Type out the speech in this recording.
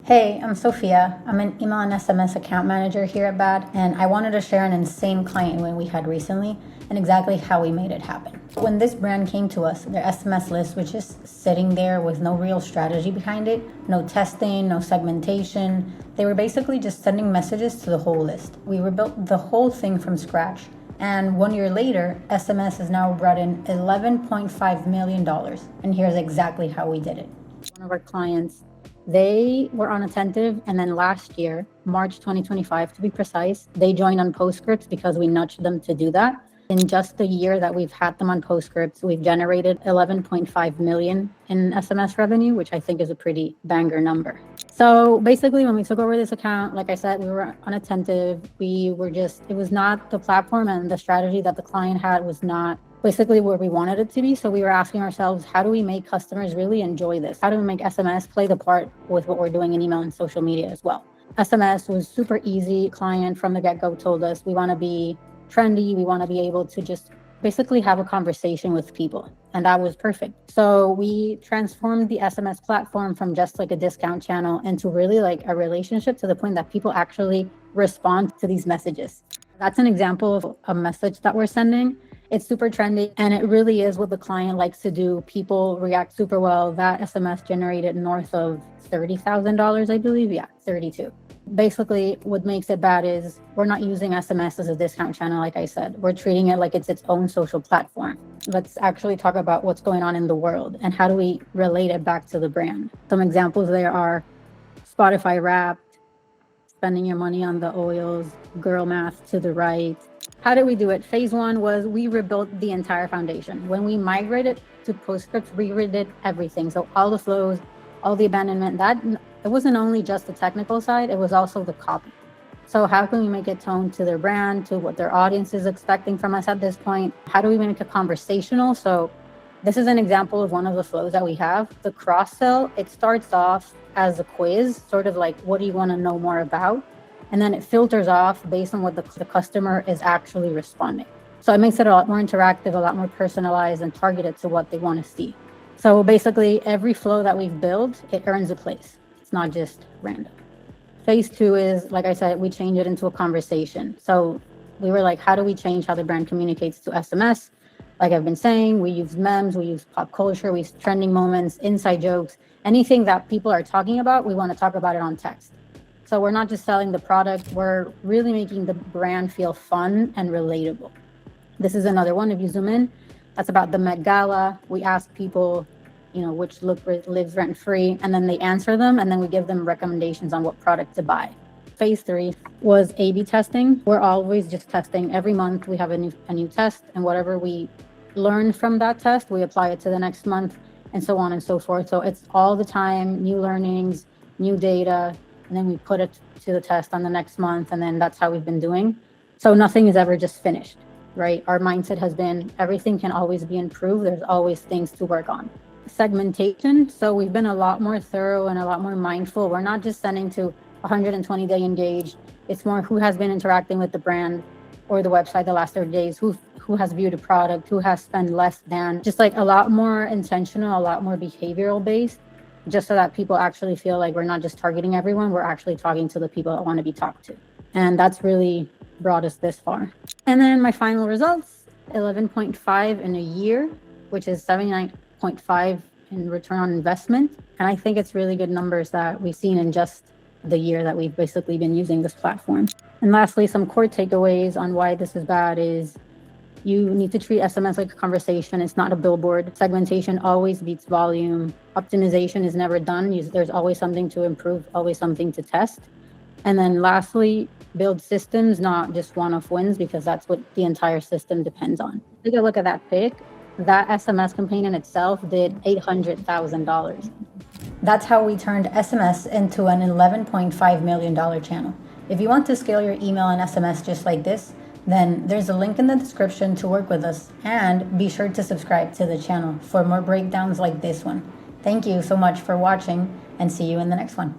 Hey, I'm Sophia. I'm an email and SMS account manager here at BAD, and I wanted to share an insane client win we had recently and exactly how we made it happen. When this brand came to us, their SMS list was just sitting there with no real strategy behind it, no testing, no segmentation. They were basically just sending messages to the whole list. We rebuilt the whole thing from scratch, and 1 year later, SMS has now brought in $11.5 million, and here's exactly how we did it. One of our clients, they were unattentive, and then last year, March 2025 to be precise, they joined on Postscript because we nudged them to do that. In just the year that we've had them on Postscript, we've generated 11.5 million in SMS revenue, which I think is a pretty banger number. So basically, when we took over this account, like I said, we were unattentive. It was not the platform, and the strategy that the client had was not basically where we wanted it to be. So we were asking ourselves, how do we make customers really enjoy this? How do we make SMS play the part with what we're doing in email and social media as well? SMS was super easy. Client from the get-go told us we want to be trendy. We want to be able to just basically have a conversation with people. And that was perfect. So we transformed the SMS platform from just like a discount channel into really like a relationship, to the point that people actually respond to these messages. That's an example of a message that we're sending. It's super trendy, and it really is what the client likes to do. People react super well. That SMS generated north of $30,000, I believe. Yeah, 32. Basically, what makes it bad is we're not using SMS as a discount channel, like I said. We're treating it like it's its own social platform. Let's actually talk about what's going on in the world and how do we relate it back to the brand. Some examples there are Spotify Wrapped, spending your money on the oils, girl math to the right. How did we do it? Phase one was we rebuilt the entire foundation. When we migrated to Postscript, we redid everything. So all the flows, all the abandonment, it wasn't only just the technical side, it was also the copy. So how can we make it toned to their brand, to what their audience is expecting from us at this point? How do we make it conversational? So this is an example of one of the flows that we have. The cross-sell, it starts off as a quiz, sort of like, what do you want to know more about? And then it filters off based on what the customer is actually responding. So it makes it a lot more interactive, a lot more personalized, and targeted to what they want to see. So basically, every flow that we've built, it earns a place. It's not just random. Phase two is, like I said, we change it into a conversation. So we were like, how do we change how the brand communicates to SMS? Like I've been saying, we use memes, we use pop culture, we use trending moments, inside jokes, anything that people are talking about, we want to talk about it on text. So we're not just selling the product, we're really making the brand feel fun and relatable. This is another one. If you zoom in, that's about the Met Gala. We ask people, which look lives rent free, and then they answer them, and then we give them recommendations on what product to buy. Phase three was A/B testing. We're always just testing. Every month we have a new test, and whatever we learn from that test, we apply it to the next month, and so on and so forth. So it's all the time, new learnings, new data, and then we put it to the test on the next month, and then that's how we've been doing. So nothing is ever just finished, right? Our mindset has been everything can always be improved. There's always things to work on. Segmentation. So we've been a lot more thorough and a lot more mindful. We're not just sending to 120 day engaged. It's more who has been interacting with the brand or the website the last 30 days, who has viewed a product, who has spent less than, just like a lot more intentional, a lot more behavioral based, just so that people actually feel like we're not just targeting everyone, we're actually talking to the people that want to be talked to. And that's really brought us this far. And then my final results, 11.5 in a year, which is 79.5 in return on investment. And I think it's really good numbers that we've seen in just the year that we've basically been using this platform. And lastly, some core takeaways on why this is bad is you need to treat SMS like a conversation. It's not a billboard. Segmentation always beats volume. Optimization is never done. There's always something to improve, always something to test. And then lastly, build systems, not just one-off wins, because that's what the entire system depends on. Take a look at that pic. That SMS campaign in itself did $800,000. That's how we turned SMS into an $11.5 million channel. If you want to scale your email and SMS just like this, then there's a link in the description to work with us, and be sure to subscribe to the channel for more breakdowns like this one. Thank you so much for watching, and see you in the next one.